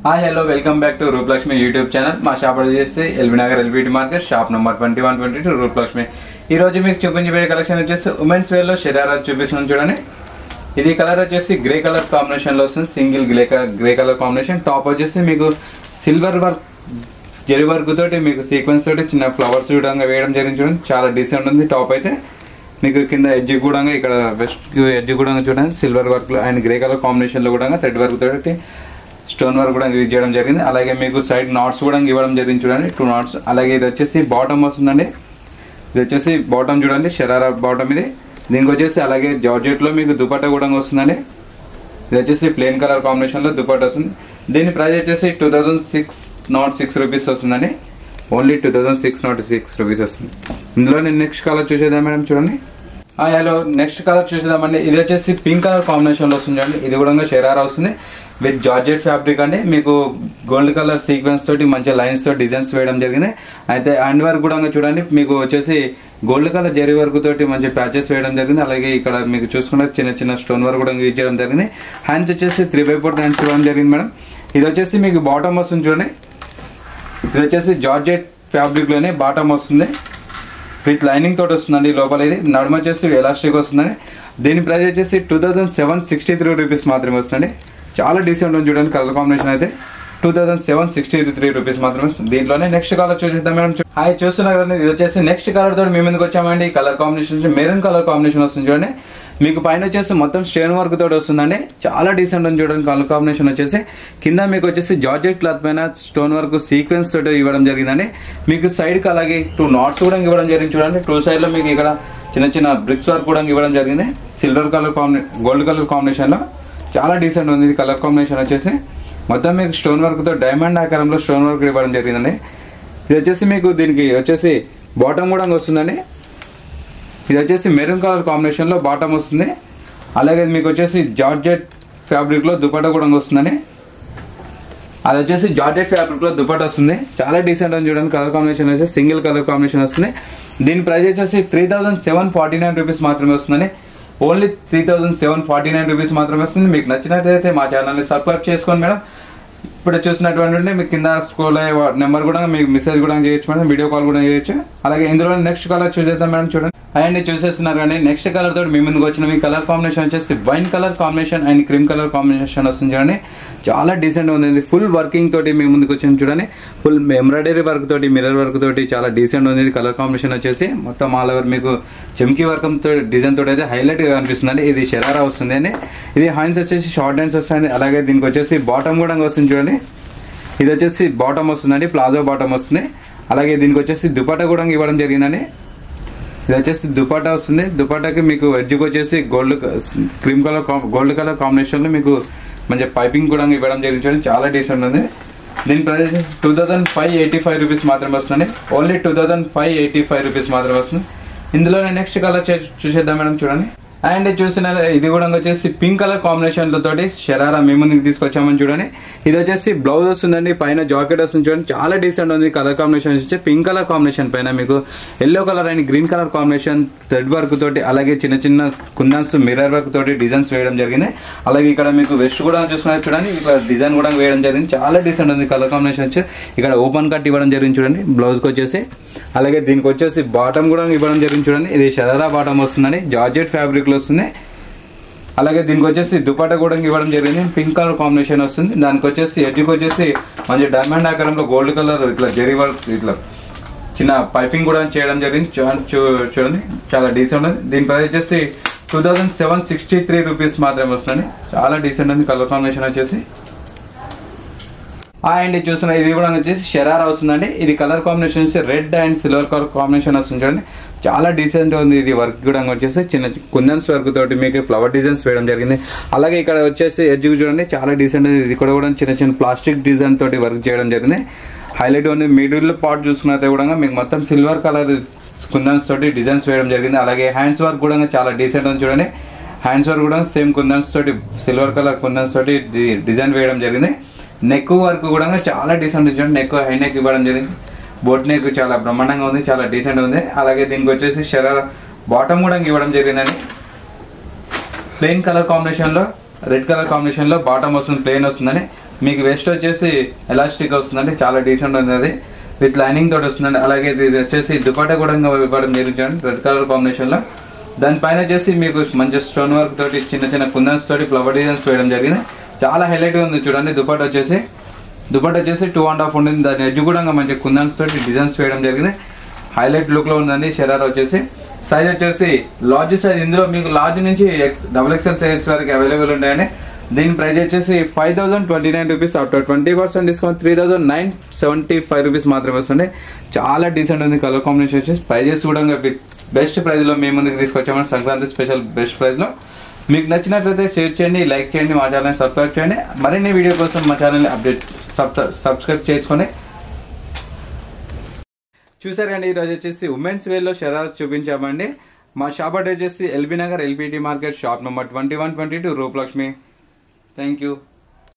Hi hello welcome back to Rupalakshmi YouTube channel. మా shop వచ్చేసి LB Nagar LBT market, shop number 2122 Rupalakshmi. ఈ రోజు మీకు చూపించబోయే కలెక్షన్ వచ్చేసి ఉమెన్స్ వేర్ లో శరారా చూపిస్తున్నాను చూడండి. ఇది కలర్ వచ్చేసి గ్రే కలర్ కాంబినేషన్ లో వస్తుంది, single grey colour combination. Top వచ్చేసి మీకు సిల్వర్ వర్క్ జెరీ వర్క్ తోటి మీకు సీక్వెన్స్ తోటి చిన్న ఫ్లవర్స్ చూడంగా వేయడం జరిగింది చూడండి. చాలా డీసెంట్ ఉంది. టాప్ అయితే మీకు కింద ఎడ్జ్ కూడా ఇక్కడ వెస్ట్ ఎడ్జ్ కూడా చూడండి silver work and grey colour combination లో కూడా థ్రెడ్ వర్క్ తోటి స్టోన్ వర్క్ కూడా యూజ్ చేయడం జరిగింది. అలాగే మీకు సైడ్ నాట్స్ కూడా ఇవ్వడం జరిగింది చూడండి, 2 నాట్స్. అలాగే ఇది వచ్చేసి బాటమ్ వస్తుందండి. ఇది వచ్చేసి బాటమ్ చూడండి, షరారా బాటమ్ ఇది. దీనికి వచ్చేసి అలాగే జార్జెట్ లో మీకు దుపట్టా కూడా వస్తుందండి. ఇది వచ్చేసి ప్లెయిన్ కలర్ కాంబినేషన్ లో దుపట్టా వస్తుంది. దీని ప్రైస్ వచ్చేసి 2606 రూపీస్ వస్తుందండి. ఓన్లీ 2606 రూపీస్ వస్తుంది. ఇందులో నేను నెక్స్ట్ కలర్ చూసేద్దాం మేడం చూడండి. హలో నెక్స్ట్ కలర్ చూసేద్దామండి. ఇది వచ్చేసి పింక్ కలర్ కాంబినేషన్ లో వస్తుంది చూడండి. ఇది కూడా షరారా వస్తుంది విత్ జార్జెట్ ఫ్యాబ్రిక్ అండి. మీకు గోల్డ్ కలర్ సీక్వెన్స్ తోటి మంచి లైన్స్ తో డిజైన్స్ వేయడం జరిగింది. అయితే హ్యాండ్ వర్క్ కూడా చూడండి మీకు వచ్చేసి గోల్డ్ కలర్ జరీ వర్క్ తోటి మంచి ప్యాచెస్ వేయడం జరిగింది. అలాగే ఇక్కడ మీకు చూసుకుంటే చిన్న చిన్న స్టోన్ వర్క్ కూడా యూజ్ చేయడం జరిగింది. హ్యాండ్స్ వచ్చేసి 3/4 హ్యాండ్స్ ఇవ్వడం జరిగింది మేడం. ఇది వచ్చేసి మీకు బాటమ్ వస్తుంది చూడండి. ఇది వచ్చేసి జార్జెట్ ఫ్యాబ్రిక్ లోనే బాటమ్ వస్తుంది విత్ లైనింగ్ తోటి వస్తుందండి. లోపల ఇది నడుమ వచ్చేసి ఎలాస్టిక్ వస్తుందండి. దీని ప్రైస్ వచ్చేసి 2763 రూపీస్ మాత్రమే వస్తుందండి. చాలా డీసెంట్ ఉంది చూడండి. కలర్ కాంబినేషన్ అయితే 2763 రూపీస్ మాత్రమే వస్తుంది. దీంట్లోనే నెక్స్ట్ కలర్ చూసేద్దాం మేడం. హాయ్ చూస్తున్నారు కదా, ఇది వచ్చేసి నెక్స్ట్ కలర్ తోటి మీ ముందుకు వచ్చామండి. Colour combination maroon colour combination వస్తుంది చూడండి. మీకు పైన వచ్చేసి మొత్తం స్టోన్ వర్క్ తోటి వస్తుందండి. చాలా డీసెంట్ ఉంది చూడండి. కలర్ కాంబినేషన్ వచ్చేసి కింద మీకు వచ్చేసి జార్జెట్ క్లాత్ పైన స్టోన్ వర్క్ సీక్వెన్స్ తోటి ఇవ్వడం జరిగిందండి. మీకు సైడ్ కి అలాగే 2 నాట్స్ కూడా ఇవ్వడం జరిగింది చూడండి. 2 సైడ్ లో మీకు ఇక్కడ చిన్న చిన్న బ్రిక్స్ వర్క్ కూడా ఇవ్వడం జరిగింది. Silver colour gold colour combination లో చాలా డీసెంట్ ఉంది. కలర్ కాంబినేషన్ వచ్చేసి మొత్తం మీకు స్టోన్ వర్క్ తో డైమండ్ ఆకారంలో స్టోన్ వర్క్ ఇవ్వడం జరిగిందండి. ఇది వచ్చేసి మీకు దీనికి వచ్చేసి బాటమ్ కూడా వస్తుందండి. ఇది వచ్చేసి మెరూన్ కలర్ కాంబినేషన్ లో బాటమ్ వస్తుంది. అలాగే మీకు వచ్చేసి జార్జెట్ ఫ్యాబ్రిక్ లో దుపట్టా కూడా వస్తుందండి. అది వచ్చేసి జార్జెట్ ఫ్యాబ్రిక్ లో దుపట్టా వస్తుంది. చాలా డీసెంట్ ఉంది చూడండి. కలర్ కాంబినేషన్ వచ్చేసి సింగిల్ కలర్ కాంబినేషన్ వస్తుంది. దీని ప్రైస్ వచ్చేసి 3749 రూపీస్ మాత్రమే వస్తుందండి. ఓన్లీ 3749 రూపీస్ మాత్రమే వస్తుంది. మీకు నచ్చినట్లయితే మా ఛానల్ని సబ్స్క్రైబ్ చేసుకోండి మేడం. ఇప్పుడు చూసినటువంటి మీకు కింద స్క్రోల్ అయ్యే నెంబర్ కూడా మీకు మెసేజ్ కూడా చేయొచ్చు మేడం, వీడియో కాల్ కూడా చేయొచ్చు. అలాగే ఇందులో నెక్స్ట్ కలర్ చూసేద్దాం మేడం చూడండి. అండ్ చూసేస్తున్నారు కానీ నెక్స్ట్ కలర్ తోటి మీ ముందుకు వచ్చిన మీ కలర్ కాంబినేషన్ వచ్చేసి wine colour combination and cream colour combination వస్తుంది చూడండి. చాలా డీసెంట్ ఉంది. ఫుల్ వర్కింగ్ తోటి మీ ముందుకు వచ్చింది చూడండి. ఫుల్ ఎంబ్రాయిడరీ వర్క్ తోటి మిర్రర్ వర్క్ తోటి చాలా డీసెంట్ ఉంది. కలర్ కాంబినేషన్ వచ్చేసి మొత్తం ఆల్ ఓవర్ మీకు చెమ్కీ వర్క్ డిజైన్ తోటి అయితే హైలైట్ గా కనిపిస్తుంది. ఇది షరారా వస్తుంది అండి. ఇది హ్యాండ్స్ వచ్చేసి షార్ట్ హ్యాండ్స్ వస్తుంది. అలాగే దీనికి వచ్చేసి బాటమ్ కూడా వస్తుంది చూడండి. ఇది వచ్చేసి బాటమ్ వస్తుందండి, ప్లాజో బాటమ్ వస్తుంది. అలాగే దీనికి వచ్చేసి దుపట్టా కూడా ఇవ్వడం జరిగిందండి. ఇది వచ్చేసి దుపట్టా వస్తుంది. దుపట్టాకి మీకు ఎడ్జ్కి వచ్చేసి గోల్డ్ కలర్ కాంబినేషన్ లో మీకు మంచి పైపింగ్ కూడా ఇవ్వడం జరిగింది. చాలా డీసెంట్ ఉంది. దీని ప్రైస్ వచ్చేసి 2585 రూపీస్ మాత్రమే వస్తుంది. ఓన్లీ 2585 రూపీస్ మాత్రమే వస్తుంది. ఇందులో నెక్స్ట్ కలర్ చూసేద్దాం మేడం చూడండి. అండ్ చూసిన ఇది కూడా వచ్చేసి పింక్ కలర్ కాంబినేషన్ తోటి షరారా మీ ముందుకు తీసుకొచ్చామని చూడండి. ఇది వచ్చేసి బ్లౌజ్ వస్తుందండి, పైన జాకెట్ వస్తుంది చూడండి. చాలా డీసెంట్ ఉంది. కలర్ కాంబినేషన్ వచ్చి పింక్ కలర్ కాంబినేషన్ పైన మీకు yellow colour and green colour combination thread work తోటి అలాగే చిన్న చిన్న కుందన్స్ మిర్రర్ వర్క్ తోటి డిజైన్స్ వేయడం జరిగింది. అలాగే ఇక్కడ మీకు వెస్ట్ కూడా చూస్తున్నారు చూడండి. ఇక్కడ డిజైన్ కూడా వేయడం జరిగింది. చాలా డీసెంట్ ఉంది. కలర్ కాంబినేషన్ వచ్చి ఇక్కడ ఓపెన్ కట్ ఇవ్వడం జరిగింది చూడండి బ్లౌజ్ కి వచ్చేసి. అలాగే దీనికి వచ్చేసి బాటమ్ కూడా ఇవ్వడం జరిగింది చూడండి. ఇది షరారా బాటమ్ వస్తుందండి, జార్జెట్ ఫ్యాబ్రిక్ లో వస్తుంది. అలాగే దీనికి వచ్చేసి దుపట్టా కూడా ఇవ్వడం జరిగింది. పింక్ కలర్ కాంబినేషన్ వస్తుంది. దానికి వచ్చేసి ఎడ్జ్కి వచ్చేసి మంచి డైమండ్ ఆకారంలో గోల్డ్ కలర్ ఇట్లా జెరీ వర్క్ ఇట్లా చిన్న పైపింగ్ కూడా చేయడం జరిగింది చూడండి. చాలా డీసెంట్ ఉంది. దీని ప్రైస్ వచ్చేసి 2763 రూపీస్ మాత్రమే వస్తుంది. చాలా డీసెంట్ ఉంది. కలర్ కాంబినేషన్ వచ్చేసి అండ్ చూస్తున్న ఇది కూడా వచ్చేసి షరారా వస్తుందండి. ఇది కలర్ కాంబినేషన్ వచ్చి red and silver colour combination వస్తుంది చూడండి. చాలా డీసెంట్ ఉంది. ఇది వర్క్ కూడా వచ్చేసి చిన్న కుందన్స్ వర్క్ తోటి మీకు ఫ్లవర్ డిజైన్స్ వేయడం జరిగింది. అలాగే ఇక్కడ వచ్చేసి ఎడ్జ్ చూడండి. చాలా డీసెంట్. ఇది కూడా చిన్న చిన్న ప్లాస్టిక్ డిజైన్ తోటి వర్క్ చేయడం జరిగింది. హైలైట్ ఉంది. మిడిల్ పార్ట్ చూసుకున్నట్టు కూడా మీకు మొత్తం సిల్వర్ కలర్ కుందన్స్ తోటి డిజైన్స్ వేయడం జరిగింది. అలాగే హ్యాండ్స్ వర్క్ కూడా చాలా డీసెంట్ ఉంది చూడండి. హ్యాండ్స్ వర్క్ కూడా సేమ్ కుందన్స్ తోటి సిల్వర్ కలర్ కుందన్స్ తోటి డిజైన్ వేయడం జరిగింది. నెక్ వర్క్ కూడా చాలా డీసెంట్ చూడండి. నెక్ హై నెక్ ఇవ్వడం జరిగింది. బోట్ నెక్ చాలా బ్రహ్మాండంగా ఉంది. చాలా డీసెంట్ ఉంది. అలాగే దీనికి వచ్చేసి షరారా బాటమ్ కూడా ఇవ్వడం జరిగిందండి. ప్లెయిన్ కలర్ కాంబినేషన్ లో రెడ్ కలర్ కాంబినేషన్ లో బాటమ్ వస్తుంది, ప్లెయిన్ వస్తుందని. మీకు వెస్ట్ వచ్చేసి ఎలాస్టిక్ వస్తుందండి, చాలా డీసెంట్ ఉంది అది, విత్ లైనింగ్ తోటి వస్తుందండి. అలాగే ఇది వచ్చేసి దుపట్టా కూడా ఇవ్వడం జరిగింది రెడ్ కలర్ కాంబినేషన్ లో. దానిపైన వచ్చేసి మీకు మంచి స్టోన్ వర్క్ తోటి చిన్న చిన్న కుందన్స్ తోటి ఫ్లవర్ డిజైన్స్ వేయడం జరిగింది. చాలా హైలైట్ గా ఉంది చూడండి. దుపట్టా వచ్చేసి 2.5 ఉంటుంది. దాని ఎడ్జ్ కూడా మంచి కుందన్స్ తోటి డిజైన్స్ వేయడం జరిగింది. హైలైట్ లుక్ లో ఉందండి షరారా వచ్చేసి. సైజ్ వచ్చేసి లార్జ్ సైజ్, ఇందులో మీకు లార్జ్ నుంచి XXL సైజ్ వరకు అవైలబుల్ ఉంటాయండి. దీని ప్రైస్ వచ్చేసి 5029 రూపీస్. ఆఫ్టర్ 20% డిస్కౌంట్ 3075 రూపీస్ మాత్రమే వస్తుంది. చాలా డీసెంట్ ఉంది కలర్ కాంబినేషన్ వచ్చేసి. ప్రైజెస్ కూడా బెస్ట్ ప్రైస్ లో మేము ముందుకు తీసుకొచ్చామని సంక్రాంతి స్పెషల్ బెస్ట్ ప్రైస్ లో. మీకు నచ్చినట్లయితే షేర్ చేయండి, లైక్ చేయండి, మా ఛానల్ సబ్స్క్రైబ్ చేయండి. మరిన్ని వీడియో కోసం మా ఛానల్ అప్డేట్ సబ్స్క్రైబ్ చేసుకొని. చూసారండి, ఈరోజు వచ్చేసి ఉమెన్స్ వేర్ లో షరారా చూపించామండి. మా షాప్ అడ్రస్ వచ్చేసి LB Nagar LBT market, shop number 2122, Rupalakshmi. Thank you.